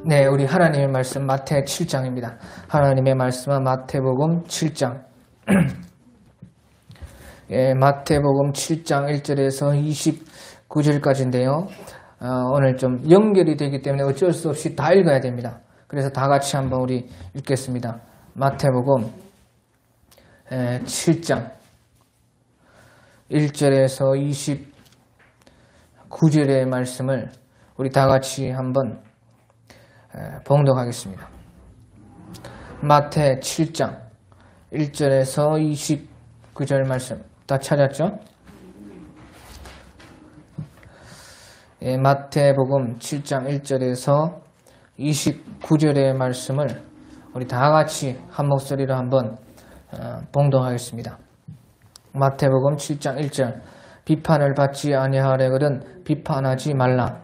네, 우리 하나님의 말씀 마태 7장입니다. 하나님의 말씀은 마태복음 7장. 예, 마태복음 7장 1절에서 29절까지인데요. 오늘 좀 연결이 되기 때문에 어쩔 수 없이 다 읽어야 됩니다. 그래서 다 같이 한번 우리 읽겠습니다. 마태복음 7장 1절에서 29절의 말씀을 우리 다 같이 한번 봉독하겠습니다. 마태 7장 1절에서 29절 말씀 다 찾았죠? 예, 마태복음 7장 1절에서 29절의 말씀을 우리 다 같이 한 목소리로 한번 봉독하겠습니다. 마태복음 7장 1절 비판을 받지 아니하려거든 비판하지 말라.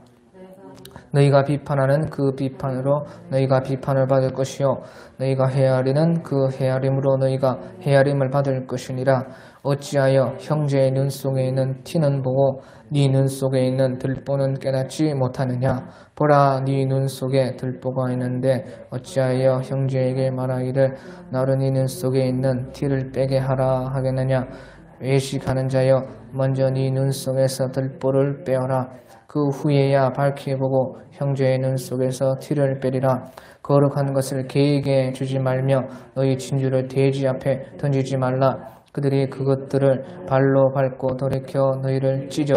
너희가 비판하는 그 비판으로 너희가 비판을 받을 것이요 너희가 헤아리는 그 헤아림으로 너희가 헤아림을 받을 것이니라. 어찌하여 형제의 눈 속에 있는 티는 보고 네 눈 속에 있는 들보는 깨닫지 못하느냐. 보라, 네 눈 속에 들보가 있는데 어찌하여 형제에게 말하기를 나로 네 눈 속에 있는 티를 빼게 하라 하겠느냐. 외식하는 자여, 먼저 네 눈 속에서 들보를 빼어라. 그 후에야 밝히 보고 형제의 눈 속에서 티를 빼리라. 거룩한 것을 개에게 주지 말며 너희 진주를 돼지 앞에 던지지 말라. 그들이 그것들을 발로 밟고 돌이켜 너희를 찢어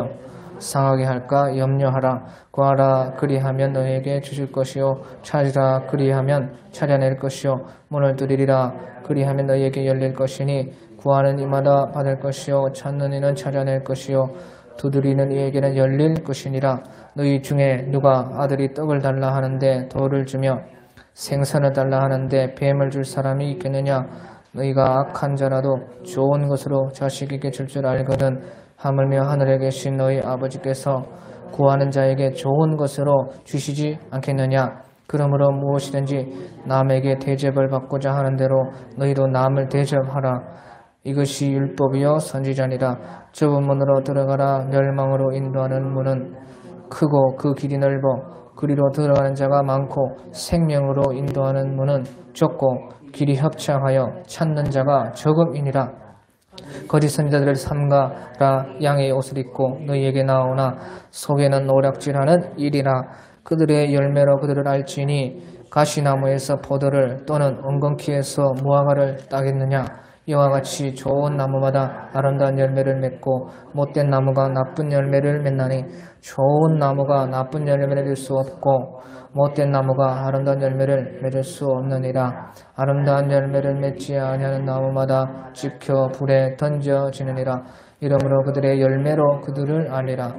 상하게 할까 염려하라. 구하라, 그리하면 너희에게 주실 것이요 찾으라, 그리하면 찾아낼 것이요 문을 두드리라, 그리하면 너희에게 열릴 것이니 구하는 이마다 받을 것이요 찾는 이는 찾아낼 것이요 두드리는 이에게는 열릴 것이니라. 너희 중에 누가 아들이 떡을 달라 하는데 돌을 주며 생선을 달라 하는데 뱀을 줄 사람이 있겠느냐. 너희가 악한 자라도 좋은 것으로 자식에게 줄 줄 알거든 하물며 하늘에 계신 너희 아버지께서 구하는 자에게 좋은 것으로 주시지 않겠느냐. 그러므로 무엇이든지 남에게 대접을 받고자 하는 대로 너희도 남을 대접하라. 이것이 율법이요 선지자니라. 좁은 문으로 들어가라. 멸망으로 인도하는 문은 크고 그 길이 넓어 그리로 들어가는 자가 많고 생명으로 인도하는 문은 좁고 길이 협착하여 찾는 자가 적음이니라. 거짓 선지자들을 삼가라. 양의 옷을 입고 너희에게 나오나 속에는 노략질하는 일이라. 그들의 열매로 그들을 알지니 가시나무에서 포도를 또는 엉겅퀴에서 무화과를 따겠느냐. 이와 같이 좋은 나무마다 아름다운 열매를 맺고 못된 나무가 나쁜 열매를 맺나니 좋은 나무가 나쁜 열매를 맺을 수 없고 못된 나무가 아름다운 열매를 맺을 수 없느니라. 아름다운 열매를 맺지 아니하는 나무마다 지켜 불에 던져지느니라. 이러므로 그들의 열매로 그들을 알리라.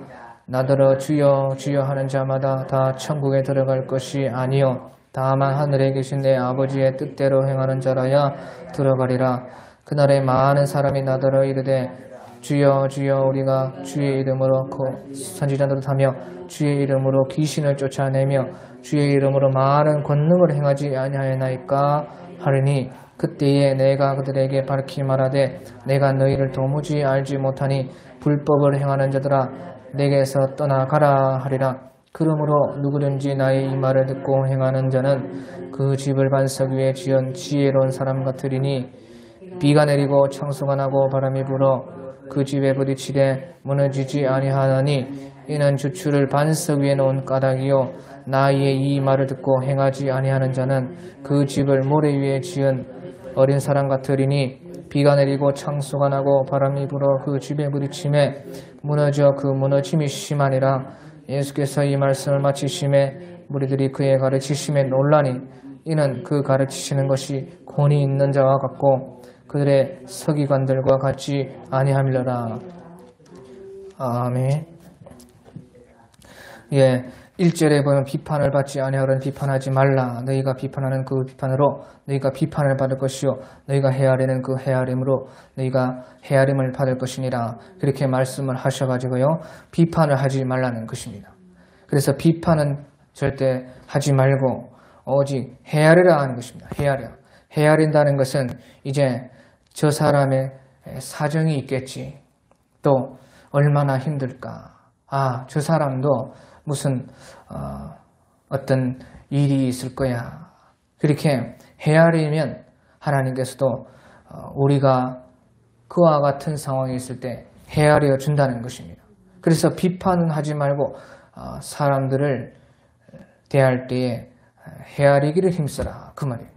나더러 주여 주여 하는 자마다 다 천국에 들어갈 것이 아니요 다만 하늘에 계신 내 아버지의 뜻대로 행하는 자라야 들어가리라. 그날에 많은 사람이 나더러 이르되 주여 주여 우리가 주의 이름으로 선지자 노릇하며 주의 이름으로 귀신을 쫓아내며 주의 이름으로 많은 권능을 행하지 아니하였나이까 하리니 그때에 내가 그들에게 밝히 말하되 내가 너희를 도무지 알지 못하니 불법을 행하는 자들아 내게서 떠나가라 하리라. 그러므로 누구든지 나의 이 말을 듣고 행하는 자는 그 집을 반석 위에 지은 지혜로운 사람 같으리니 비가 내리고 창수가 나고 바람이 불어 그 집에 부딪히되 무너지지 아니하나니 이는 주추를 반석 위에 놓은 까닭이요 나의 이 말을 듣고 행하지 아니하는 자는 그 집을 모래 위에 지은 어린 사람 같으리니 비가 내리고 창수가 나고 바람이 불어 그 집에 부딪히매 무너져 그 무너짐이 심하니라. 예수께서 이 말씀을 마치심에 무리들이 그의 가르치심에 놀라니 이는 그 가르치시는 것이 권위 있는 자와 같고 그들의 서기관들과 같이 아니함이러라. 아멘. 예, 1절에 보면 비판을 받지 아니하려는 비판하지 말라. 너희가 비판하는 그 비판으로 너희가 비판을 받을 것이요 너희가 헤아리는 그 헤아림으로 너희가 헤아림을 받을 것이니라. 그렇게 말씀을 하셔가지고요 비판을 하지 말라는 것입니다. 그래서 비판은 절대 하지 말고 오직 헤아리라 하는 것입니다. 헤아린다는 것은 이제 저 사람의 사정이 있겠지. 또 얼마나 힘들까. 아, 저 사람도 무슨 어떤 일이 있을 거야. 그렇게 헤아리면 하나님께서도 우리가 그와 같은 상황이 있을 때 헤아려 준다는 것입니다. 그래서 비판은 하지 말고 사람들을 대할 때에 헤아리기를 힘써라. 그 말이에요.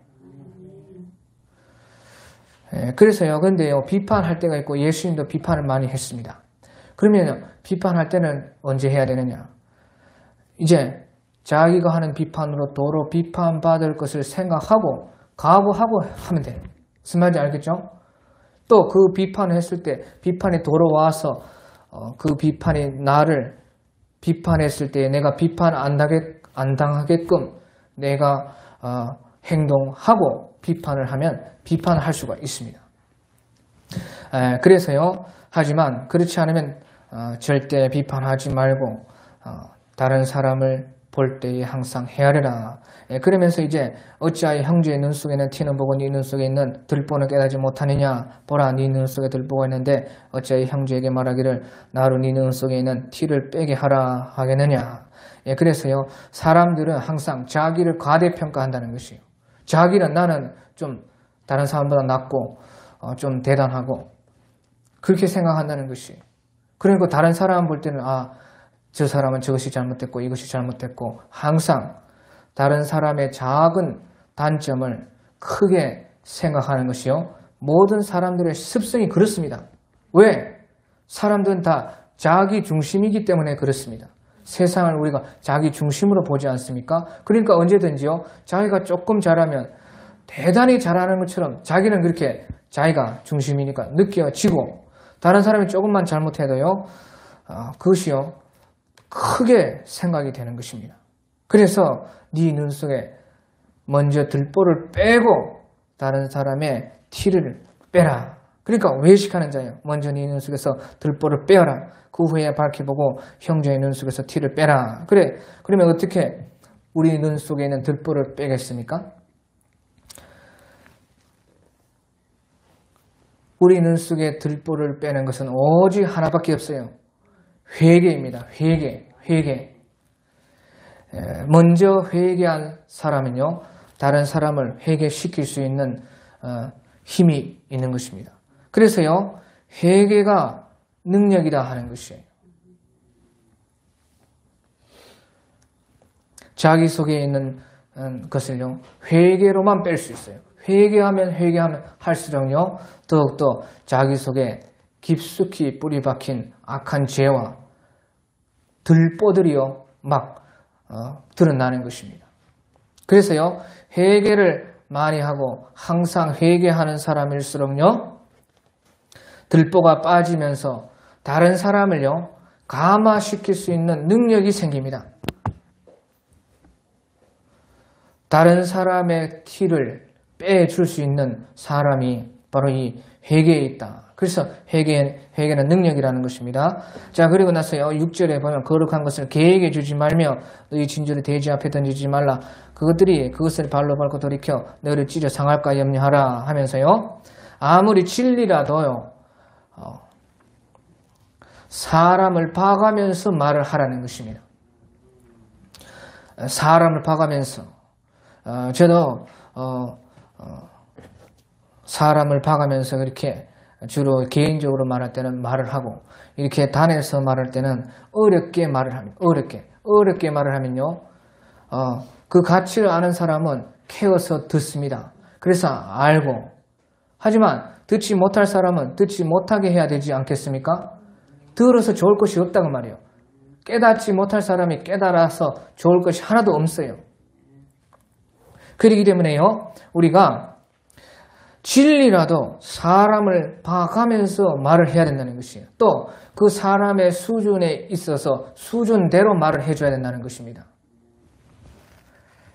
그래서요, 근데요, 비판할 때가 있고 예수님도 비판을 많이 했습니다. 그러면 비판할 때는 언제 해야 되느냐? 이제 자기가 하는 비판으로 도로 비판받을 것을 생각하고 각오하고 하면 돼요. 무슨 말인지 알겠죠? 또 그 비판을 했을 때 비판이 도로 와서 그 비판이 나를 비판했을 때 내가 비판 안 당하게끔 내가 행동하고 비판을 하면 비판을 할 수가 있습니다. 그래서요, 하지만 그렇지 않으면 절대 비판하지 말고 다른 사람을 볼 때에 항상 헤아려라. 그러면서 이제 어찌하여 형제의 눈 속에는 티는 보고 네 눈 속에 있는 들보는 깨닫지 못하느냐. 보라, 네 눈 속에 들보가 있는데 어찌하여 형제에게 말하기를 나로 네 눈 속에 있는 티를 빼게 하라 하겠느냐. 그래서요, 사람들은 항상 자기를 과대평가한다는 것이에요. 자기는 나는 좀 다른 사람보다 낫고 좀 대단하고 그렇게 생각한다는 것이에요. 그러니까 다른 사람 볼 때는 저 사람은 저것이 잘못됐고 이것이 잘못됐고 항상 다른 사람의 작은 단점을 크게 생각하는 것이요. 모든 사람들의 습성이 그렇습니다. 왜? 사람들은 다 자기 중심이기 때문에 그렇습니다. 세상을 우리가 자기 중심으로 보지 않습니까? 그러니까 언제든지요, 자기가 조금 잘하면 대단히 잘하는 것처럼 자기는 그렇게 자기가 중심이니까 느껴지고 다른 사람이 조금만 잘못해도요, 그것이요, 크게 생각이 되는 것입니다. 그래서 네 눈 속에 먼저 들보를 빼고 다른 사람의 티를 빼라. 그러니까 외식하는 자예요. 먼저 네 눈 속에서 들보를 빼어라. 그 후에 밝혀보고 형제의 눈 속에서 티를 빼라. 그래, 그러면 어떻게 우리 눈 속에 있는 들보를 빼겠습니까? 우리 눈 속에 들보를 빼는 것은 오직 하나밖에 없어요. 회개입니다. 회개. 먼저 회개한 사람은요, 다른 사람을 회개시킬 수 있는 힘이 있는 것입니다. 그래서요, 회개가 능력이다 하는 것이에요. 자기 속에 있는 것을요, 회개로만 뺄 수 있어요. 회개하면 할수록요, 더욱더 자기 속에 깊숙이 뿌리 박힌 악한 죄와 들보들이요 막 드러나는 것입니다. 그래서요, 회개를 많이 하고 항상 회개하는 사람일수록요, 들보가 빠지면서 다른 사람을요 감화시킬 수 있는 능력이 생깁니다. 다른 사람의 티를 빼줄 수 있는 사람이 바로 이 회개에 있다. 그래서 회개는 능력이라는 것입니다. 자, 그리고 나서요, 6절에 보면 거룩한 것을 개에게 주지 말며 너희 진주를 돼지 앞에 던지지 말라. 그것을 발로 밟고 돌이켜 너를 찢어 상할까 염려하라 하면서요, 아무리 진리라도요, 사람을 봐가면서 말을 하라는 것입니다. 사람을 봐가면서 저도 사람을 봐가면서 그렇게 주로 개인적으로 말할 때는 말을 하고, 이렇게 단에서 말할 때는 어렵게 말을 합니다. 어렵게 말을 하면요, 그 가치를 아는 사람은 캐어서 듣습니다. 그래서 알고, 하지만 듣지 못할 사람은 듣지 못하게 해야 되지 않겠습니까? 들어서 좋을 것이 없다고 말이에요. 깨닫지 못할 사람이 깨달아서 좋을 것이 하나도 없어요. 그렇기 때문에요, 우리가 진리라도 사람을 봐가면서 말을 해야 된다는 것이에요. 또 그 사람의 수준에 있어서 수준대로 말을 해줘야 된다는 것입니다.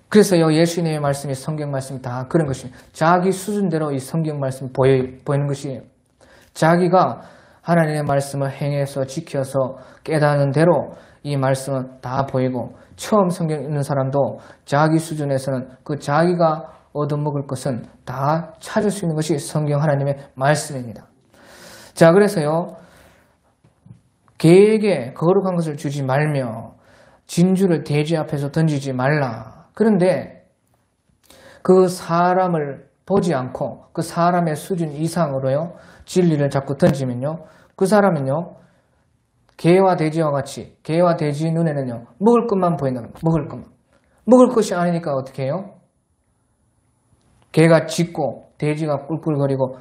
그래서요, 예수님의 말씀이, 성경 말씀이 다 그런 것입니다. 자기 수준대로 이 성경 말씀이 보이는 것이에요. 자기가 하나님의 말씀을 행해서 지켜서 깨닫는 대로 이 말씀은 다 보이고, 처음 성경 읽는 사람도 자기 수준에서는 그 자기가 얻어먹을 것은 다 찾을 수 있는 것이 성경 하나님의 말씀입니다. 자, 그래서요, 개에게 거룩한 것을 주지 말며 진주를 돼지 앞에서 던지지 말라. 그런데 그 사람을 보지 않고 그 사람의 수준 이상으로요, 진리를 자꾸 던지면요, 그 사람은요, 개와 돼지와 같이, 개와 돼지 눈에는요, 먹을 것만 보인다는 거예요. 먹을 것만. 먹을 것이 아니니까 어떻게 해요? 개가 짖고 돼지가 꿀꿀거리고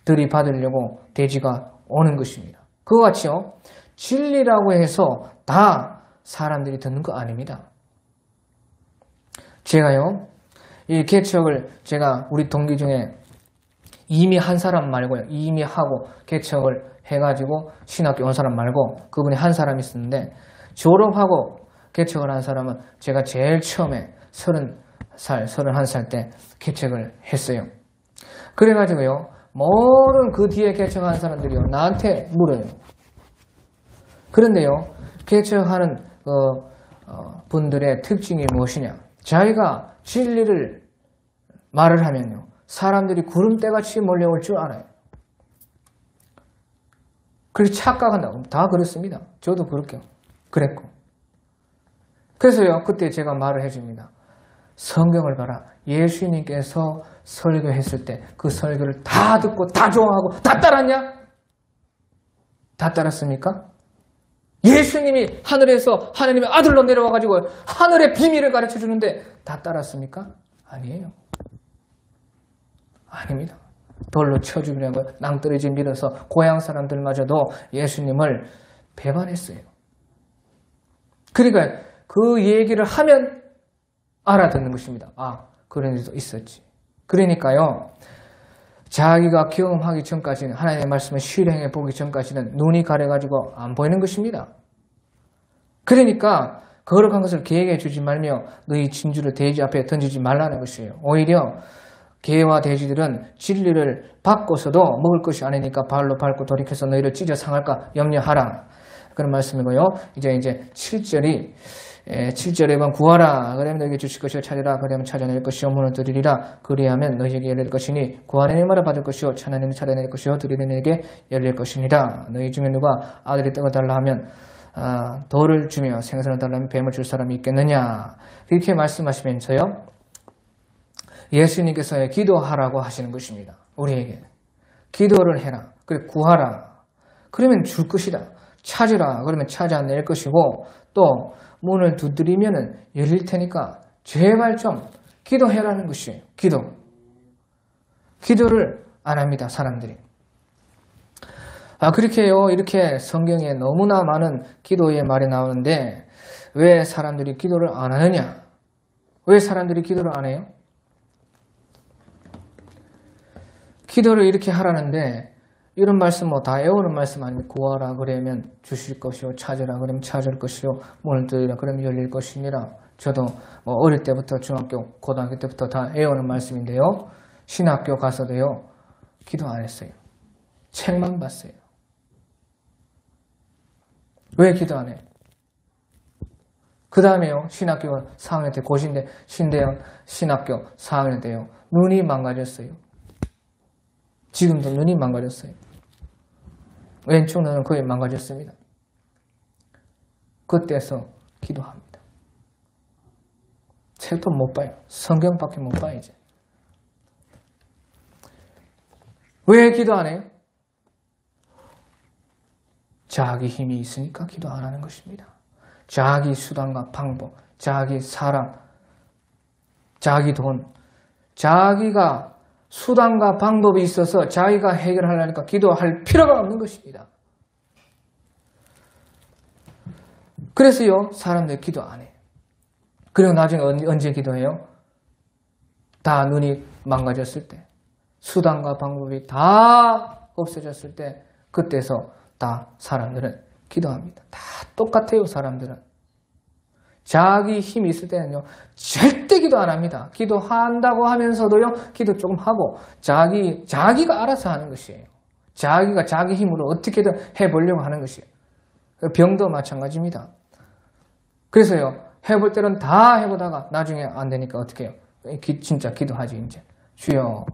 들이받으려고 돼지가 오는 것입니다. 그와 같이요, 진리라고 해서 다 사람들이 듣는 거 아닙니다. 제가요, 이 개척을 제가 우리 동기 중에 이미 한 사람 말고요, 이미 하고 개척을 해가지고 신학교 온 사람 말고 그분이 한 사람 있었는데, 졸업하고 개척을 한 사람은 제가 제일 처음에 30살, 31살 때 개척을 했어요. 그래가지고요, 모든 그 뒤에 개척한 사람들이요, 나한테 물어요. 그런데요, 개척하는 분들의 특징이 무엇이냐? 자기가 진리를 말을 하면요, 사람들이 구름대같이 몰려올 줄 알아요. 그렇게 착각한다고. 다 그렇습니다. 저도 그랬고. 그래서요, 그때 제가 말을 해줍니다. 성경을 봐라. 예수님께서 설교했을 때 그 설교를 다 듣고 다 좋아하고 다 따랐냐? 다 따랐습니까? 예수님이 하늘에서 하나님의 아들로 내려와가지고 하늘의 비밀을 가르쳐 주는데 다 따랐습니까? 아니에요. 아닙니다. 돌로 쳐 죽이려고 낭떠러지 밀어서 고향 사람들마저도 예수님을 배반했어요. 그러니까 그 얘기를 하면 알아듣는 것입니다. 아, 그런 일도 있었지. 그러니까요, 자기가 경험하기 전까지는, 하나님의 말씀을 실행해 보기 전까지는 눈이 가려가지고 안 보이는 것입니다. 그러니까 거룩한 것을 개에게 주지 말며 너희 진주를 돼지 앞에 던지지 말라는 것이에요. 오히려 개와 돼지들은 진리를 받고서도 먹을 것이 아니니까 발로 밟고 돌이켜서 너희를 찢어 상할까 염려하라. 그런 말씀이고요. 이제 7절에 보면 구하라. 그러면 너희에게 주실 것이요. 찾으라. 그러면 찾아낼 것이요. 문을 두드리라. 그리하면 너희에게 열릴 것이니 구하는 이마를 받을 것이요. 찾아내는 찾아낼 것이요. 두드리는 이에게 열릴 것이니라. 너희 중에 누가 아들이 떡을 달라 하면 돌을 주며 생선을 달라 하면 뱀을 줄 사람이 있겠느냐. 이렇게 말씀하시면서요, 예수님께서 기도하라고 하시는 것입니다. 우리에게 기도를 해라. 그래, 구하라. 그러면 줄 것이다. 찾으라. 그러면 찾아낼 것이고, 또 문을 두드리면 열릴 테니까 제발 좀 기도해라는 것이에요. 기도를 안 합니다, 사람들이. 그렇게요, 이렇게 성경에 너무나 많은 기도의 말이 나오는데 왜 사람들이 기도를 안 하느냐? 왜 사람들이 기도를 안 해요? 기도를 이렇게 하라는데, 이런 말씀 다 외우는 말씀 아니면 구하라 그러면 주실 것이요, 찾으라 그러면 찾을 것이요, 문을 두드리라 그러면 열릴 것이니라. 저도 어릴 때부터 중학교, 고등학교 때부터 다 외우는 말씀인데요, 신학교 가서도요, 기도 안 했어요. 책만 봤어요. 왜 기도 안 해요? 그 다음에요, 신학교 4학년 때, 고신대 신대영 신학교 4학년 때요, 눈이 망가졌어요. 지금도 눈이 망가졌어요. 왼쪽 눈은 거의 망가졌습니다. 그때서 기도합니다. 책도 못 봐요. 성경밖에 못 봐요, 이제. 왜 기도 안 해요? 자기 힘이 있으니까 기도 안 하는 것입니다. 자기 수단과 방법, 자기 사람, 자기 돈, 자기가 수단과 방법이 있어서 자기가 해결하려니까 기도할 필요가 없는 것입니다. 그래서요, 사람들이 기도 안 해요. 그리고 나중에 언제 기도해요? 다 눈이 망가졌을 때, 수단과 방법이 다 없어졌을 때, 그때서 다 사람들은 기도합니다. 다 똑같아요, 사람들은. 자기 힘이 있을 때는요, 절대 기도 안 합니다. 기도한다고 하면서도요, 기도 조금 하고, 자기가 알아서 하는 것이에요. 자기가 자기 힘으로 어떻게든 해보려고 하는 것이에요. 병도 마찬가지입니다. 그래서요, 해볼 때는 다 해보다가 나중에 안 되니까 어떻게 해요? 진짜 기도하지, 이제. 주여,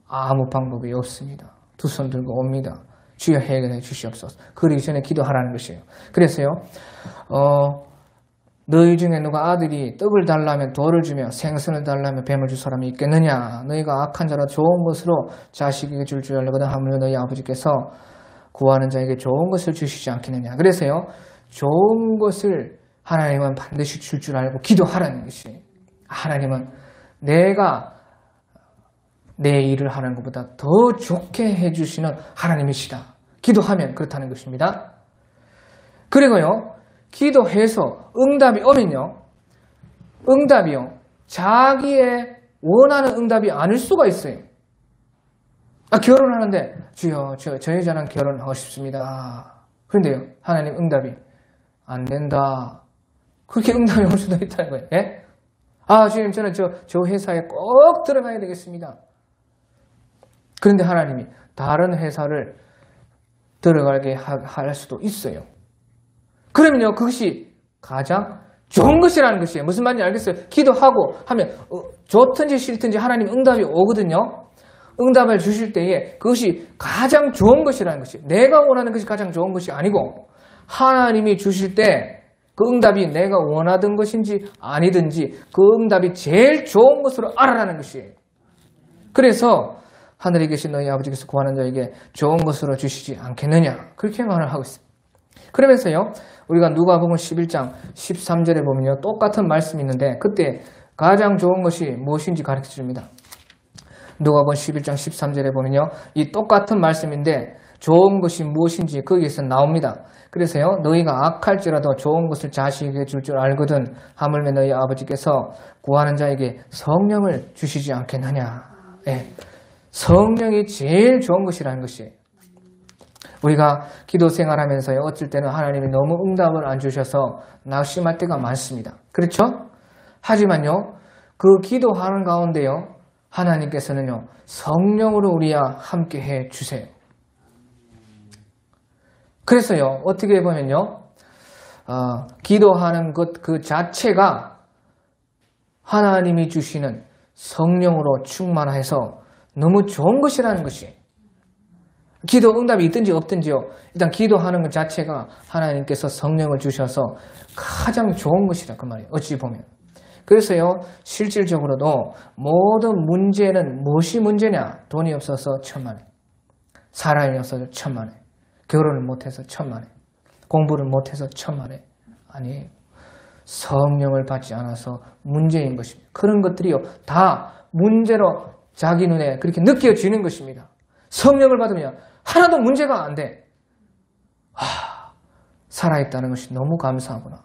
아무 방법이 없습니다. 두 손 들고 옵니다. 주여 해결해 주시옵소서. 그러기 전에 기도하라는 것이에요. 그래서요, 너희 중에 누가 아들이 떡을 달라면 돌을 주며 생선을 달라면 뱀을 줄 사람이 있겠느냐? 너희가 악한 자라 좋은 것으로 자식에게 줄 줄 알거든 하물며 너희 아버지께서 구하는 자에게 좋은 것을 주시지 않겠느냐? 그래서요, 좋은 것을 하나님은 반드시 줄 줄 알고 기도하라는 것이에요. 하나님은 내가 내 일을 하는 것보다 더 좋게 해주시는 하나님이시다. 기도하면 그렇다는 것입니다. 그리고요, 기도해서 응답이 오면요, 응답이요, 자기의 원하는 응답이 아닐 수가 있어요. 결혼하는데 주여, 저 여자랑 결혼하고 싶습니다. 그런데요, 하나님 응답이 안 된다. 그렇게 응답이 올 수도 있다는 거예요. 예? 주님, 저는 저 회사에 꼭 들어가야 되겠습니다. 그런데 하나님이 다른 회사를 들어가게 할 수도 있어요. 그러면요, 그것이 가장 좋은 것이라는 것이에요. 무슨 말인지 알겠어요? 기도하고 하면 좋든지 싫든지 하나님 응답이 오거든요. 응답을 주실 때에 그것이 가장 좋은 것이라는 것이에요. 내가 원하는 것이 가장 좋은 것이 아니고 하나님이 주실 때 그 응답이 내가 원하던 것인지 아니든지 그 응답이 제일 좋은 것으로 알아라는 것이에요. 그래서 하늘에 계신 너희 아버지께서 구하는 자에게 좋은 것으로 주시지 않겠느냐, 그렇게 말을 하고 있습니다. 그러면서요, 우리가 누가복음 11장 13절에 보면요, 똑같은 말씀이 있는데 그때 가장 좋은 것이 무엇인지 가르쳐 줍니다. 누가복음 11장 13절에 보면요, 이 똑같은 말씀인데 좋은 것이 무엇인지 거기에서 나옵니다. 그래서요, 너희가 악할지라도 좋은 것을 자식에게 줄 줄 알거든 하물며 너희 아버지께서 구하는 자에게 성령을 주시지 않겠느냐. 예, 성령이 제일 좋은 것이라는 것이에요. 우리가 기도 생활하면서요, 어쩔 때는 하나님이 너무 응답을 안 주셔서 낙심할 때가 많습니다. 그렇죠? 하지만요, 그 기도하는 가운데요, 하나님께서는요, 성령으로 우리와 함께 해 주세요. 그래서요, 어떻게 보면요, 기도하는 것 그 자체가 하나님이 주시는 성령으로 충만해서 너무 좋은 것이라는 것이, 기도 응답이 있든지 없든지요, 일단 기도하는 것 자체가 하나님께서 성령을 주셔서 가장 좋은 것이다, 그 말이에요. 어찌 보면. 그래서요, 실질적으로도 모든 문제는 무엇이 문제냐? 돈이 없어서 천만에, 사람이 없어서 천만에, 결혼을 못해서 천만에, 공부를 못해서 천만에, 아니에요. 성령을 받지 않아서 문제인 것입니다. 그런 것들이요, 다 문제로 자기 눈에 그렇게 느껴지는 것입니다. 성령을 받으면 하나도 문제가 안 돼. 살아있다는 것이 너무 감사하구나.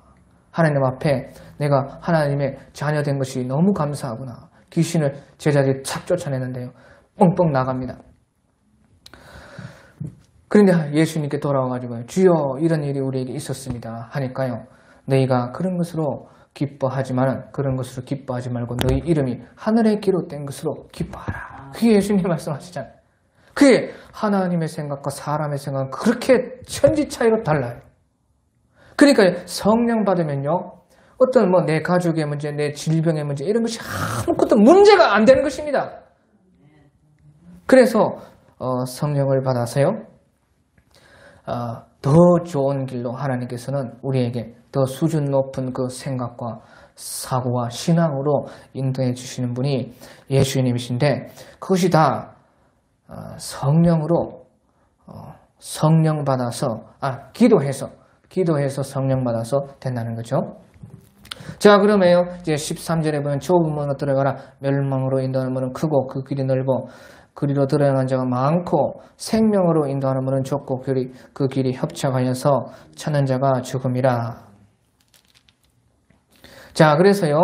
하나님 앞에 내가 하나님의 자녀된 것이 너무 감사하구나. 귀신을 제자들이 착 쫓아내는데요, 뻥뻥 나갑니다. 그런데 예수님께 돌아와가지고 주여, 이런 일이 우리에게 있었습니다 하니까요, 너희가 그런 것으로 기뻐하지만 그런 것으로 기뻐하지 말고 너희 이름이 하늘에 기록된 것으로 기뻐하라. 그게 예수님 말씀하시잖아요. 그게 하나님의 생각과 사람의 생각은 그렇게 천지 차이로 달라요. 그러니까 성령 받으면요, 어떤 내 가족의 문제, 내 질병의 문제, 이런 것이 아무것도 문제가 안 되는 것입니다. 그래서 성령을 받아서요, 더 좋은 길로 하나님께서는 우리에게 더 수준 높은 그 생각과 사고와 신앙으로 인도해 주시는 분이 예수님이신데, 그것이 다 성령으로, 성령 받아서, 기도해서 성령 받아서 된다는 거죠. 자, 그러면요, 이제 13절에 보면 좁은 문으로 들어가라. 멸망으로 인도하는 문은 크고 그 길이 넓어 그리로 들어가는 자가 많고 생명으로 인도하는 문은 좁고 그 길이 협착하여서 찾는 자가 죽음이라. 자, 그래서요,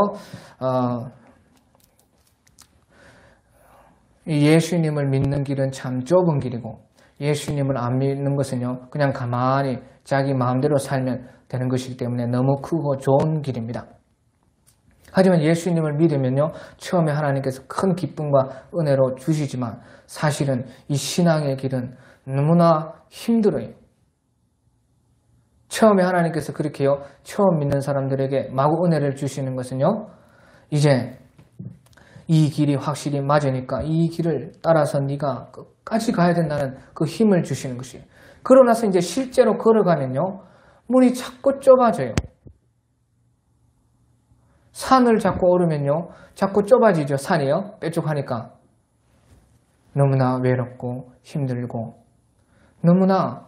예수님을 믿는 길은 참 좁은 길이고, 예수님을 안 믿는 것은요, 그냥 가만히 자기 마음대로 살면 되는 것이기 때문에 너무 크고 좋은 길입니다. 하지만 예수님을 믿으면요, 처음에 하나님께서 큰 기쁨과 은혜로 주시지만 사실은 이 신앙의 길은 너무나 힘들어요. 처음에 하나님께서 그렇게요, 처음 믿는 사람들에게 마구 은혜를 주시는 것은요, 이제 이 길이 확실히 맞으니까 이 길을 따라서 네가 끝까지 가야 된다는 그 힘을 주시는 것이에요. 그러고 나서 이제 실제로 걸어가면요. 문이 자꾸 좁아져요. 산을 자꾸 오르면요. 자꾸 좁아지죠. 산이요. 뾰족하니까. 너무나 외롭고 힘들고 너무나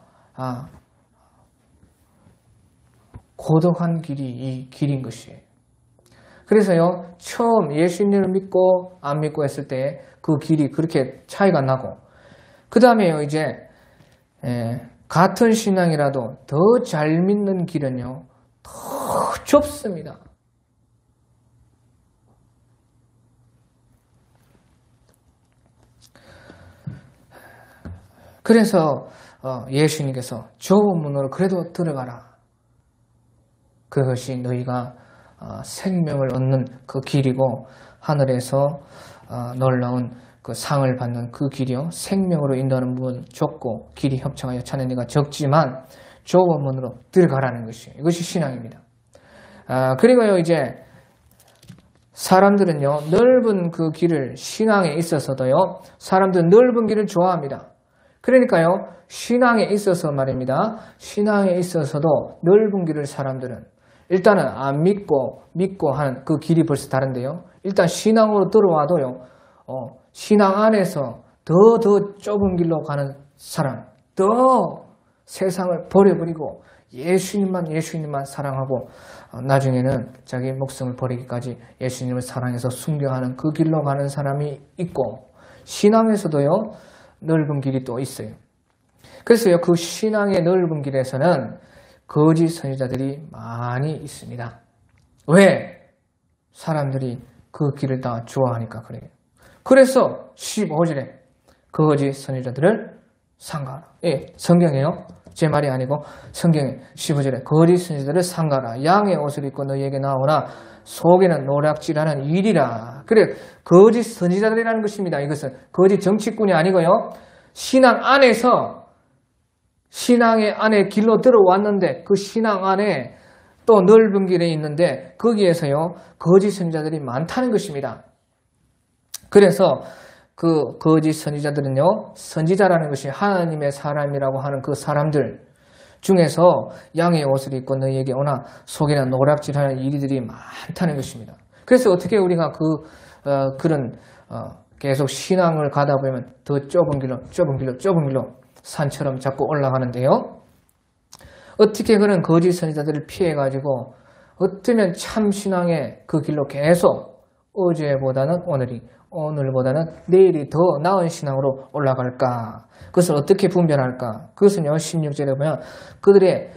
고독한 길이 이 길인 것이에요. 그래서요. 처음 예수님을 믿고 안 믿고 했을 때 그 길이 그렇게 차이가 나고 그 다음에요. 이제 같은 신앙이라도 더 잘 믿는 길은요. 더 좁습니다. 그래서 예수님께서 좁은 문으로 그래도 들어가라. 그것이 너희가 생명을 얻는 그 길이고 하늘에서 놀라운 그 상을 받는 그 길이요. 생명으로 인도하는 문 좁고 길이 협착하여 찾는 이가 적지만 좁은 문으로 들어가라는 것이에요. 이것이 신앙입니다. 그리고요 이제 사람들은요 넓은 그 길을 신앙에 있어서도요 사람들은 넓은 길을 좋아합니다. 그러니까요 신앙에 있어서 말입니다. 신앙에 있어서도 넓은 길을 사람들은 일단은 안 믿고 하는 그 길이 벌써 다른데요. 일단 신앙으로 들어와도요. 신앙 안에서 더 좁은 길로 가는 사람, 더 세상을 버려버리고 예수님만 사랑하고 나중에는 자기 목숨을 버리기까지 예수님을 사랑해서 순교하는 그 길로 가는 사람이 있고 신앙에서도요. 넓은 길이 또 있어요. 그래서요. 그 신앙의 넓은 길에서는 거짓 선지자들이 많이 있습니다. 왜? 사람들이 그 길을 다 좋아하니까 그래요. 그래서 15절에 거짓 선지자들을 상가라. 예, 성경이에요. 제 말이 아니고 성경에 15절에 거짓 선지자들을 상가라. 양의 옷을 입고 너희에게 나오나 속에는 노략질하는 일이라. 그래 거짓 선지자들이라는 것입니다. 이것은 거짓 정치꾼이 아니고요. 신앙 안에서 신앙의 안에 길로 들어왔는데 그 신앙 안에 또 넓은 길에 있는데 거기에서요 거짓 선지자들이 많다는 것입니다. 그래서 그 거짓 선지자들은요 선지자라는 것이 하나님의 사람이라고 하는 그 사람들 중에서 양의 옷을 입고 너희에게 오나 속에는 노략질하는 이들이 많다는 것입니다. 그래서 어떻게 우리가 그런 계속 신앙을 가다 보면 더 좁은 길로 산처럼 자꾸 올라가는데요. 어떻게 그런 거짓 선지자들을 피해가지고 어쩌면 참 신앙의 그 길로 계속 어제보다는 오늘보다는 내일이 더 나은 신앙으로 올라갈까? 그것을 어떻게 분별할까? 그것은요 16절에 보면 그들의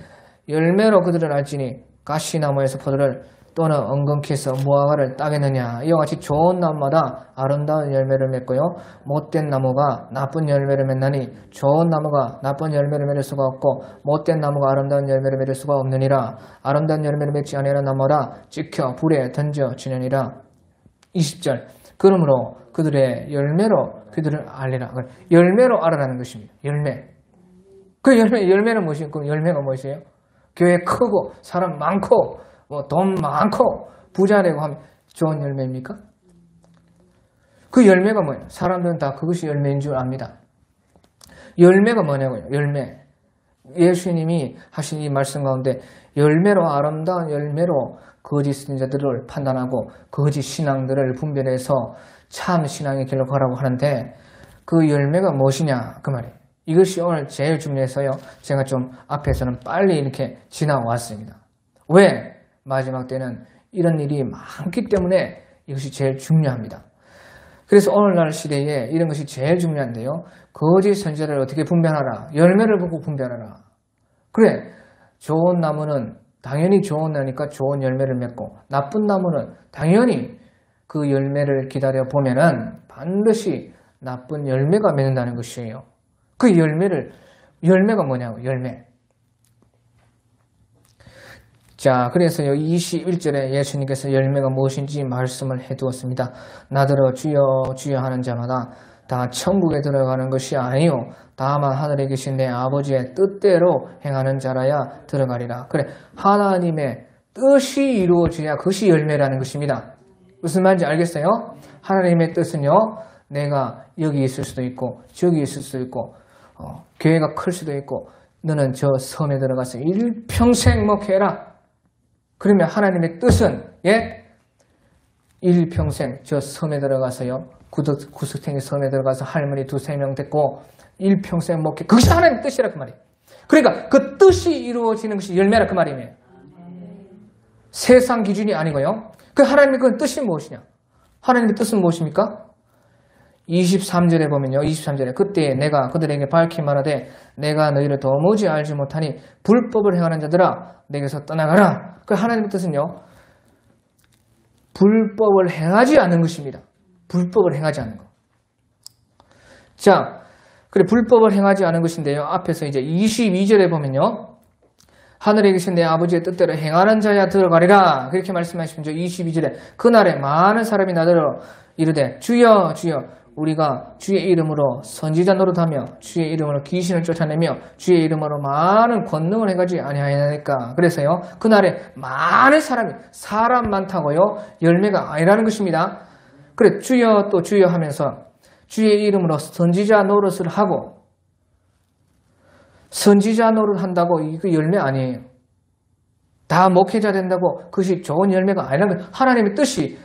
열매로 그들을 알지니 가시나무에서 포도를 또는 엉겅퀴에서 무화과를 따겠느냐. 이와 같이 좋은 나무마다 아름다운 열매를 맺고요. 못된 나무가 나쁜 열매를 맺나니 좋은 나무가 나쁜 열매를 맺을 수가 없고 못된 나무가 아름다운 열매를 맺을 수가 없느니라. 아름다운 열매를 맺지 아니하는 나무라 찍혀 불에 던져지느니라. 20절 그러므로 그들의 열매로 그들을 알리라. 열매로 알아라는 것입니다. 열매. 그 열매는 무엇이에요? 그 열매가 무엇이에요? 교회 크고 사람 많고 돈 많고 부자 되고 하면 좋은 열매입니까? 그 열매가 뭐예요? 사람들은 다 그것이 열매인 줄 압니다. 열매가 뭐냐고요? 열매. 예수님이 하신 이 말씀 가운데 열매로 아름다운 열매로 거짓 선지자들을 판단하고 거짓 신앙들을 분별해서 참 신앙의 길로 가라고 하는데 그 열매가 무엇이냐 그 말이에요. 이것이 오늘 제일 중요해서요. 제가 좀 앞에서는 빨리 이렇게 지나왔습니다. 왜? 마지막 때는 이런 일이 많기 때문에 이것이 제일 중요합니다. 그래서 오늘날 시대에 이런 것이 제일 중요한데요. 거짓 선지자를 어떻게 분별하라. 열매를 보고 분별하라. 그래 좋은 나무는 당연히 좋은 나무니까 좋은 열매를 맺고 나쁜 나무는 당연히 그 열매를 기다려 보면은 반드시 나쁜 열매가 맺는다는 것이에요. 그 열매가 뭐냐고 열매. 자, 그래서요 21절에 예수님께서 열매가 무엇인지 말씀을 해두었습니다. 나더러 주여 주여 하는 자마다 다 천국에 들어가는 것이 아니요 다만 하늘에 계신 내 아버지의 뜻대로 행하는 자라야 들어가리라. 그래 하나님의 뜻이 이루어져야 그것이 열매라는 것입니다. 무슨 말인지 알겠어요? 하나님의 뜻은요, 내가 여기 있을 수도 있고 저기 있을 수도 있고 교회가 클 수도 있고 너는 저 섬에 들어가서 일평생 목회해라. 그러면 하나님의 뜻은 일평생 저 섬에 들어가서요, 구석탱이 섬에 들어가서 할머니 2-3명 데리고 일평생 목회, 그것이 하나님의 뜻이라 그 말이에요. 그러니까 그 뜻이 이루어지는 것이 열매라 그 말이에요. 세상 기준이 아니고요. 그 하나님의 그 뜻이 무엇이냐? 하나님의 뜻은 무엇입니까? 23절에 보면요. 23절에 그때 내가 그들에게 밝히 말하되 내가 너희를 도무지 알지 못하니 불법을 행하는 자들아 내게서 떠나가라. 그 하나님의 뜻은요, 불법을 행하지 않는 것입니다. 불법을 행하지 않는 것. 자, 그래 불법을 행하지 않은 것인데요. 앞에서 이제 22절에 보면요. 하늘에 계신 내 아버지의 뜻대로 행하는 자야 들어가리라. 그렇게 말씀하시면서 22절에 그날에 많은 사람이 나더러 이르되 주여 주여 우리가 주의 이름으로 선지자 노릇하며 주의 이름으로 귀신을 쫓아내며 주의 이름으로 많은 권능을 해가지 아니하였나이까. 그래서요 그날에 많은 사람이, 사람 많다고요 열매가 아니라는 것입니다. 그래 주여 또 주여 하면서 주의 이름으로 선지자 노릇을 하고, 선지자 노릇 한다고 이거 열매 아니에요. 다 목회자 된다고 그것이 좋은 열매가 아니라는 거예요. 하나님의 뜻이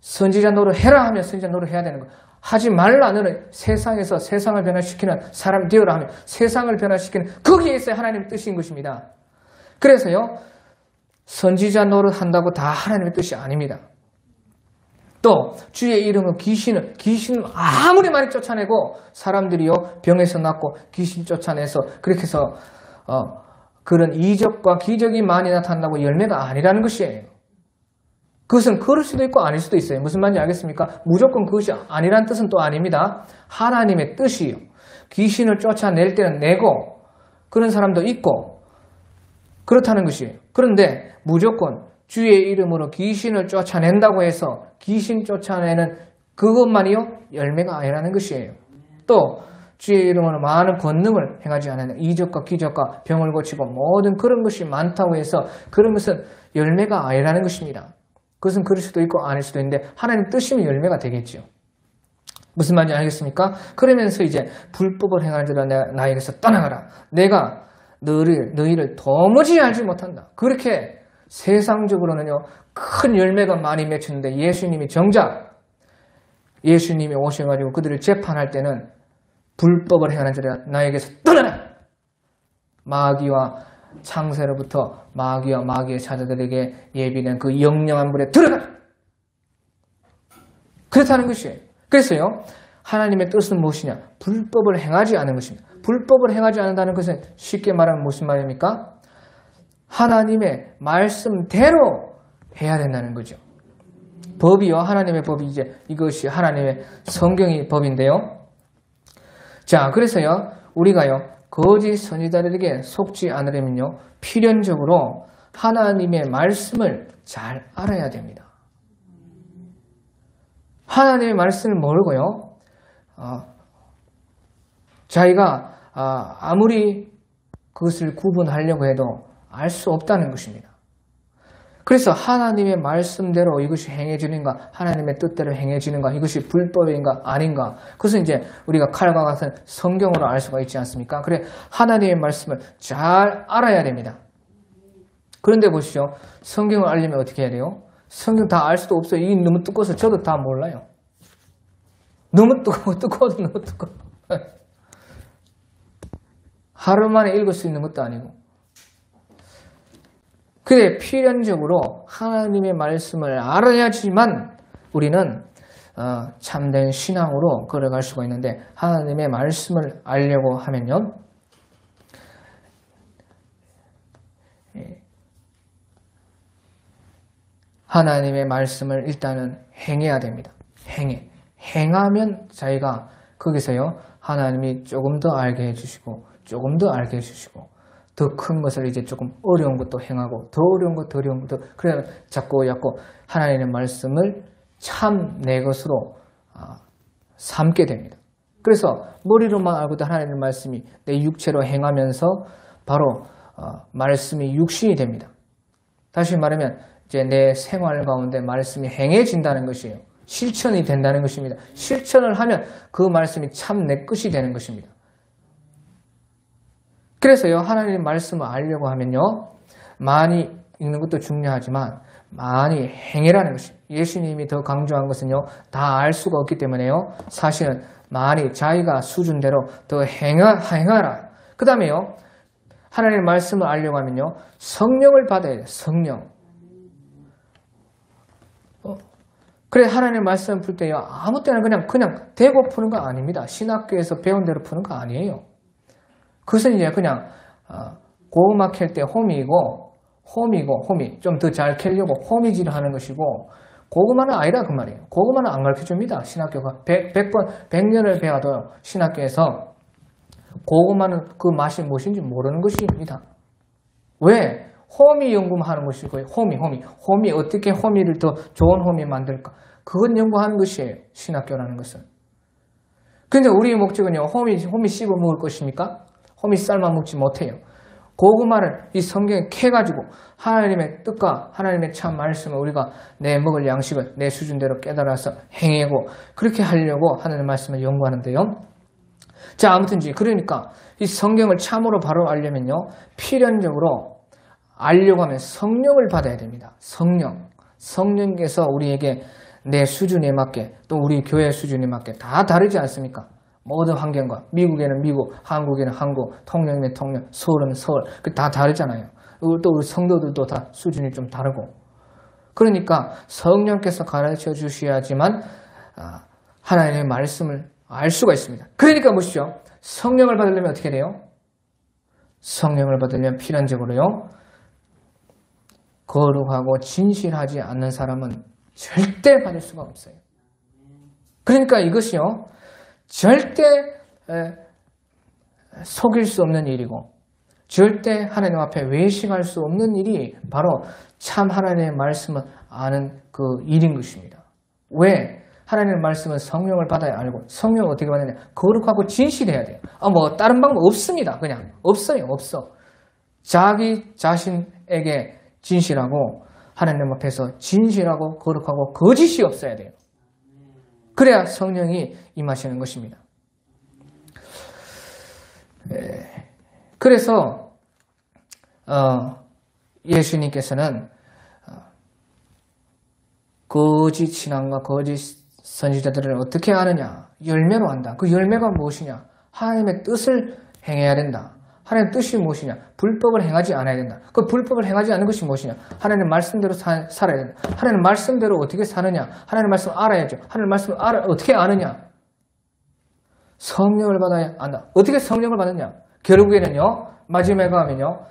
선지자 노릇 해라 하면 선지자 노릇 해야 되는 거예요. 하지 말라, 너는 세상에서 세상을 변화시키는 사람 되어라 하면 세상을 변화시키는, 거기에 있어야 하나님의 뜻인 것입니다. 그래서요 선지자 노릇 한다고 다 하나님의 뜻이 아닙니다. 또 주의 이름은 귀신을 아무리 많이 쫓아내고 사람들이요 병에서 낫고 귀신 쫓아내서 그렇게 해서 그런 이적과 기적이 많이 나타난다고 열매가 아니라는 것이에요. 그것은 그럴 수도 있고 아닐 수도 있어요. 무슨 말인지 알겠습니까? 무조건 그것이 아니란 뜻은 또 아닙니다. 하나님의 뜻이요. 귀신을 쫓아낼 때는 내고 그런 사람도 있고 그렇다는 것이에요. 그런데 무조건 주의 이름으로 귀신을 쫓아낸다고 해서 귀신 쫓아내는 그것만이요 열매가 아니라는 것이에요. 또 주의 이름으로 많은 권능을 행하지 않는 이적과 기적과 병을 고치고 모든 그런 것이 많다고 해서 그런 것은 열매가 아니라는 것입니다. 그것은 그럴 수도 있고 아닐 수도 있는데 하나님 뜻이면 열매가 되겠죠. 무슨 말인지 알겠습니까? 그러면서 이제 불법을 행하는 자들아 나에게서 떠나가라. 내가 너희를 도무지 알지 못한다. 그렇게 세상적으로는요 큰 열매가 많이 맺혔는데 예수님이 정작 예수님이 오셔가지고 그들을 재판할 때는 불법을 행하는 자들아 나에게서 떠나라. 마귀와 창세로부터 마귀와 마귀의 사자들에게 예비된 그 영영한 불에 들어가라. 그렇다는 것이에요. 그래서요 하나님의 뜻은 무엇이냐? 불법을 행하지 않는 것입니다. 불법을 행하지 않는다는 것은 쉽게 말하면 무슨 말입니까? 하나님의 말씀대로 해야 된다는 거죠. 법이요 하나님의 법이 이제 이것이 하나님의 성경의 법인데요. 자 그래서요 우리가요 거짓 선지자들에게 속지 않으려면요 필연적으로 하나님의 말씀을 잘 알아야 됩니다. 하나님의 말씀을 모르고요 자기가 아무리 그것을 구분하려고 해도 알 수 없다는 것입니다. 그래서 하나님의 말씀대로 이것이 행해지는가, 하나님의 뜻대로 행해지는가, 이것이 불법인가 아닌가, 그것은 이제 우리가 칼과 같은 성경으로 알 수가 있지 않습니까? 그래 하나님의 말씀을 잘 알아야 됩니다. 그런데 보시죠. 성경을 알려면 어떻게 해야 돼요? 성경 다 알 수도 없어요. 이게 너무 두꺼워서 저도 다 몰라요. 너무 두꺼워도 너무 두꺼워. 하루 만에 읽을 수 있는 것도 아니고. 그래 필연적으로 하나님의 말씀을 알아야지만 우리는 참된 신앙으로 걸어갈 수가 있는데, 하나님의 말씀을 알려고 하면요 하나님의 말씀을 일단은 행해야 됩니다. 행하면 자기가 거기서요 하나님이 조금 더 알게 해주시고 조금 더 알게 해주시고 더 큰 것을 이제 조금 어려운 것도 행하고 더 어려운 것 더 어려운 것도, 그래 자꾸 하나님의 말씀을 참 내 것으로 삼게 됩니다. 그래서 머리로만 알고도 하나님의 말씀이 내 육체로 행하면서 바로 말씀이 육신이 됩니다. 다시 말하면 이제 내 생활 가운데 말씀이 행해진다는 것이에요. 실천이 된다는 것입니다. 실천을 하면 그 말씀이 참 내 것이 되는 것입니다. 그래서요, 하나님의 말씀을 알려고 하면요, 많이 읽는 것도 중요하지만 많이 행해라는 것입니다. 예수님이 더 강조한 것은요, 다 알 수가 없기 때문에요, 사실은 많이 자기가 수준대로 더 행하라. 그 다음에요, 하나님의 말씀을 알려고 하면요, 성령을 받아야 돼요. 성령. 그래, 하나님의 말씀을 풀 때요, 아무 때나 그냥 대고 푸는 거 아닙니다. 신학교에서 배운 대로 푸는 거 아니에요. 그것은 이제 그냥 고구마 캘 때 호미 좀 더 잘 캐려고 호미질을 하는 것이고, 고구마는 아니라 그 말이에요. 고구마는 안 가르쳐줍니다. 신학교가 100년을 배워도 신학교에서 고구마는 그 맛이 무엇인지 모르는 것입니다. 왜? 호미 연구하는 것이고요. 호미 어떻게 호미를 더 좋은 호미 만들까? 그건 연구하는 것이에요. 신학교라는 것은. 근데 우리의 목적은요, 호미 씹어 먹을 것입니까? 호미 삶아 먹지 못해요. 고구마를 이 성경에 캐가지고 하나님의 뜻과 하나님의 참 말씀을 우리가 내 먹을 양식을 내 수준대로 깨달아서 행하고 그렇게 하려고 하나님의 말씀을 연구하는데요. 자, 아무튼지 그러니까 이 성경을 참으로 바로 알려면요, 필연적으로 알려고 하면 성령을 받아야 됩니다. 성령께서 우리에게 내 수준에 맞게, 또 우리 교회 수준에 맞게 다 다르지 않습니까? 모든 환경과, 미국에는 미국, 한국에는 한국, 통영이면 통영, 서울은 서울, 다 다르잖아요. 또 우리 성도들도 다 수준이 좀 다르고. 그러니까 성령께서 가르쳐 주셔야지만 하나님의 말씀을 알 수가 있습니다. 그러니까 보십시오. 성령을 받으려면 어떻게 돼요? 성령을 받으려면 필연적으로요, 거룩하고 진실하지 않는 사람은 절대 받을 수가 없어요. 그러니까 이것이요, 절대 속일 수 없는 일이고 절대 하나님 앞에 외식할 수 없는 일이 바로 참 하나님의 말씀을 아는 그 일인 것입니다. 왜? 하나님의 말씀은 성령을 받아야 알고, 성령을 어떻게 받느냐? 거룩하고 진실해야 돼요. 다른 방법 없습니다. 그냥 없어. 자기 자신에게 진실하고 하나님 앞에서 진실하고 거룩하고 거짓이 없어야 돼요. 그래야 성령이 임하시는 것입니다. 그래서 예수님께서는 거짓 신앙과 거짓 선지자들을 어떻게 아느냐? 열매로 안다. 그 열매가 무엇이냐? 하나님의 뜻을 행해야 된다. 하나님의 뜻이 무엇이냐? 불법을 행하지 않아야 된다. 그 불법을 행하지 않는 것이 무엇이냐? 하나님의 말씀대로 살아야 된다. 하나님의 말씀대로 어떻게 사느냐? 하나님의 말씀을 알아야죠. 하나님의 말씀을 어떻게 아느냐? 성령을 받아야 안다. 어떻게 성령을 받느냐? 결국에는요, 마지막에 가면요,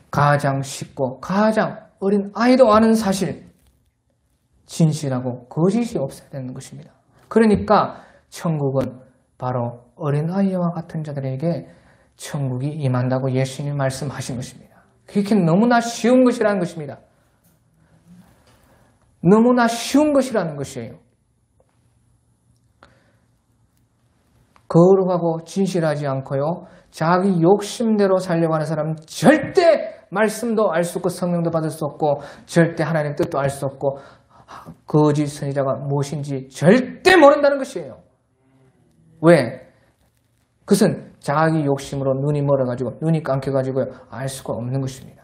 가장 쉽고 가장 어린 아이도 아는 사실, 진실하고 거짓이 없어야 되는 것입니다. 그러니까 천국은 바로 어린아이와 같은 자들에게 천국이 임한다고 예수님이 말씀하신 것입니다. 그렇게 너무나 쉬운 것이라는 것입니다. 너무나 쉬운 것이라는 것이에요. 거룩하고 진실하지 않고요, 자기 욕심대로 살려고 하는 사람은 절대 말씀도 알 수 없고 성령도 받을 수 없고 절대 하나님 뜻도 알 수 없고 거짓 선지자가 무엇인지 절대 모른다는 것이에요. 왜? 그것은 자기 욕심으로 눈이 멀어가지고 눈이 감겨가지고 알 수가 없는 것입니다.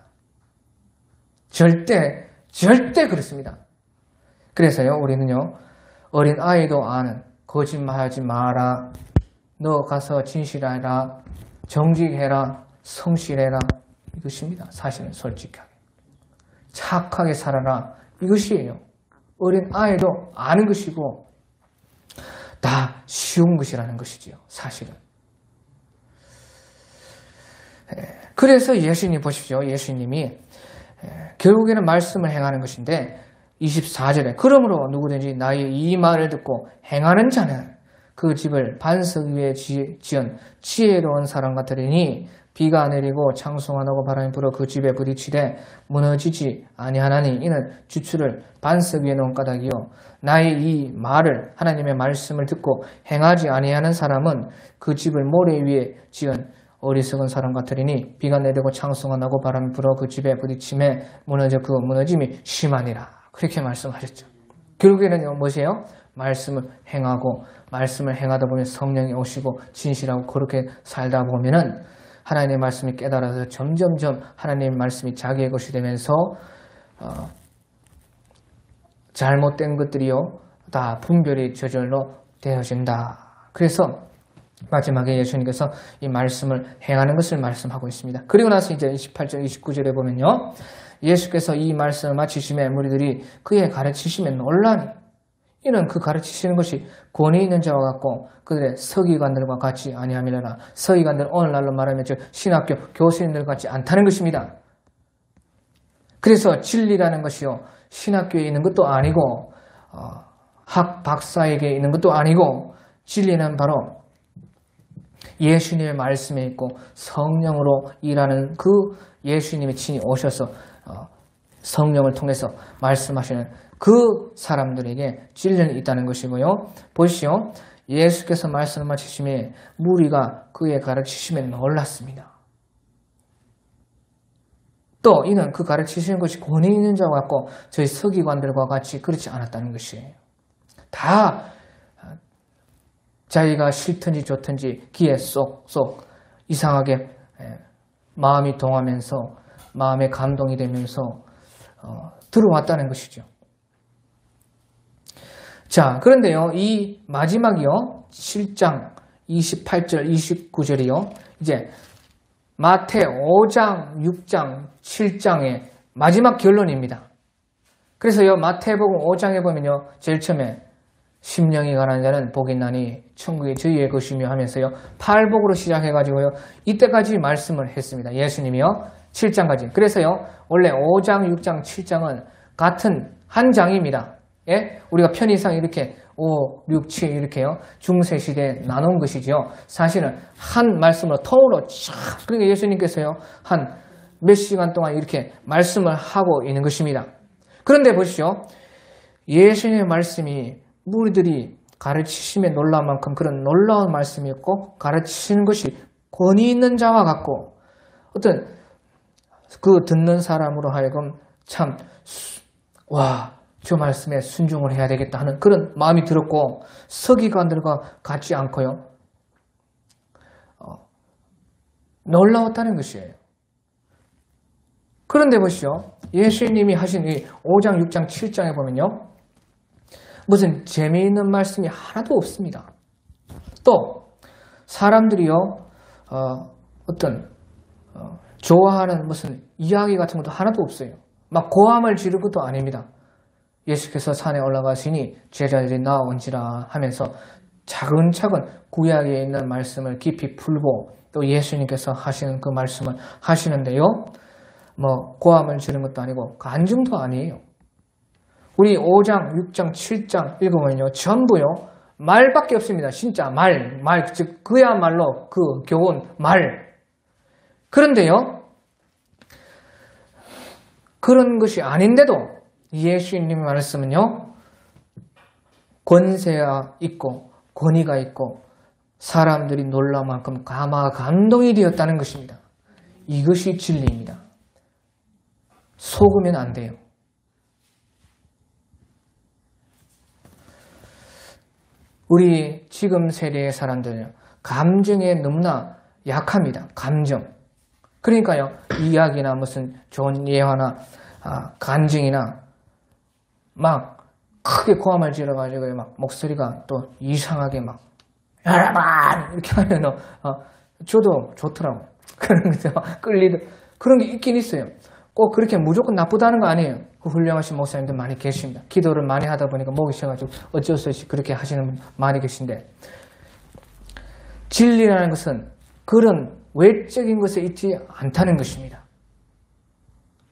절대 그렇습니다. 그래서요, 우리는요, 어린 아이도 아는 거짓말하지 마라, 너 가서 진실하라, 정직해라, 성실해라, 이것입니다. 사실은 솔직하게 착하게 살아라, 이것이에요. 어린 아이도 아는 것이고 다 쉬운 것이라는 것이지요. 사실은. 그래서 예수님 보십시오. 예수님이 결국에는 말씀을 행하는 것인데 24절에 그러므로 누구든지 나의 이 말을 듣고 행하는 자는 그 집을 반석 위에 지은 지혜로운 사람 같으리니 비가 내리고 창수가 나고 바람이 불어 그 집에 부딪히되 무너지지 아니하나니 이는 주추를 반석 위에 놓은 까닭이요 나의 이 말을 하나님의 말씀을 듣고 행하지 아니하는 사람은 그 집을 모래 위에 지은 어리석은 사람 같으리니 비가 내리고 창수가 나고 바람이 불어 그 집에 부딪힘에 무너져 그 무너짐이 심하니라. 그렇게 말씀하셨죠. 결국에는 무엇이에요? 말씀을 행하고 말씀을 행하다 보면 성령이 오시고 진실하고 그렇게 살다 보면은 하나님의 말씀이 깨달아서 점점점 하나님의 말씀이 자기의 것이 되면서 잘못된 것들이요 다 분별이 저절로 되어진다. 그래서 마지막에 예수님께서 이 말씀을 행하는 것을 말씀하고 있습니다. 그리고 나서 이제 28절 29절에 보면요, 예수께서 이 말씀을 마치심에 무리들이 그의 가르치심에 놀라니 이는 그 가르치시는 것이 권위 있는 자와 같고 그들의 서기관들과 같이 아니함이라나. 서기관들 오늘날로 말하면 저 신학교 교수님들 같지 않다는 것입니다. 그래서 진리라는 것이요 신학교에 있는 것도 아니고 학 박사에게 있는 것도 아니고 진리는 바로 예수님의 말씀에 있고 성령으로 일하는 그 예수님이 친히 오셔서 성령을 통해서 말씀하시는 그 사람들에게 진리는 있다는 것이고요. 보시오. 예수께서 말씀을 마치심에 무리가 그의 가르치심에 놀랐습니다. 또 이는 그 가르치시는 것이 권위 있는 자와 같고 저희 서기관들과 같이 그렇지 않았다는 것이에요. 다 자기가 싫든지 좋든지 귀에 쏙쏙 이상하게 마음이 동하면서 마음에 감동이 되면서 들어왔다는 것이죠. 자, 그런데요, 이 마지막이요, 7장 28절, 29절이요, 이제 마태 5장, 6장, 7장의 마지막 결론입니다. 그래서요, 마태복음 5장에 보면요, 제일 처음에 심령이 가난한 자는 복이 있나니 천국이 저희의 것이며 하면서요, 팔복으로 시작해가지고요, 이때까지 말씀을 했습니다. 예수님이요, 7장까지. 그래서요, 원래 5장, 6장, 7장은 같은 한 장입니다. 예? 우리가 편의상 이렇게 5, 6, 7 이렇게요. 중세시대에 나눈 것이죠. 사실은 한 말씀으로 통으로 쫙. 그러니까 예수님께서요. 한 몇 시간 동안 이렇게 말씀을 하고 있는 것입니다. 그런데 보시죠. 예수님의 말씀이 무리들이 가르치심에 놀라운 만큼 그런 놀라운 말씀이었고 가르치시는 것이 권위 있는 자와 같고 어떤 그 듣는 사람으로 하여금 참 저 말씀에 순종을 해야 되겠다 하는 그런 마음이 들었고 서기관들과 같지 않고요. 놀라웠다는 것이에요. 그런데 보시죠. 예수님이 하신 이 5장, 6장, 7장에 보면요. 무슨 재미있는 말씀이 하나도 없습니다. 또 사람들이요. 좋아하는 무슨 이야기 같은 것도 하나도 없어요. 막 고함을 지를 것도 아닙니다. 예수께서 산에 올라가시니 제자들이 나온지라 하면서 차근차근 구약에 있는 말씀을 깊이 풀고 또 예수님께서 하시는 그 말씀을 하시는데요. 고함을 지르는 것도 아니고 간증도 아니에요. 우리 5장, 6장, 7장 읽으면요. 전부요. 말밖에 없습니다. 진짜 말, 즉 그야말로 그 교훈, 말. 그런데요. 그런 것이 아닌데도 예수님의 말씀은요. 권세가 있고 권위가 있고 사람들이 놀랄 만큼 감동이 되었다는 것입니다. 이것이 진리입니다. 속으면 안 돼요. 우리 지금 세대의 사람들은 감정에 너무나 약합니다. 감정. 그러니까요. 이야기나 무슨 좋은 예화나 간증이나 막 크게 고함을 지르가지고 막 목소리가 또 이상하게 막 여러분 이렇게 하면 저도 좋더라고. 그런 거 끌리는 그런 게 있긴 있어요. 꼭 그렇게 무조건 나쁘다는 거 아니에요. 그 훌륭하신 목사님들 많이 계십니다. 기도를 많이 하다 보니까 목이 쉬어가지고 어쩔 수 없이 그렇게 하시는 분 많이 계신데 진리라는 것은 그런 외적인 것에 있지 않다는 것입니다.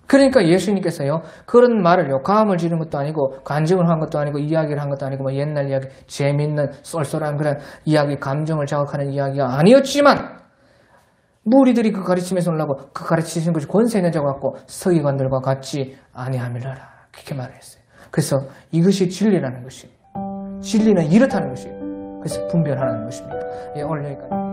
그러니까 예수님께서요 그런 말을 욕함을 지른 것도 아니고 간증을 한 것도 아니고 이야기를 한 것도 아니고 옛날 이야기 재밌는 쏠쏠한 그런 이야기 감정을 자극하는 이야기가 아니었지만 무리들이 그 가르침에서 놀라고 그 가르치신 것이 권세 있는 자 같고 서기관들과 같이 아니함이라라 그렇게 말을 했어요. 그래서 이것이 진리라는 것이에요. 진리는 이렇다는 것이에요. 그래서 분별하는 것입니다. 오늘 여기까지.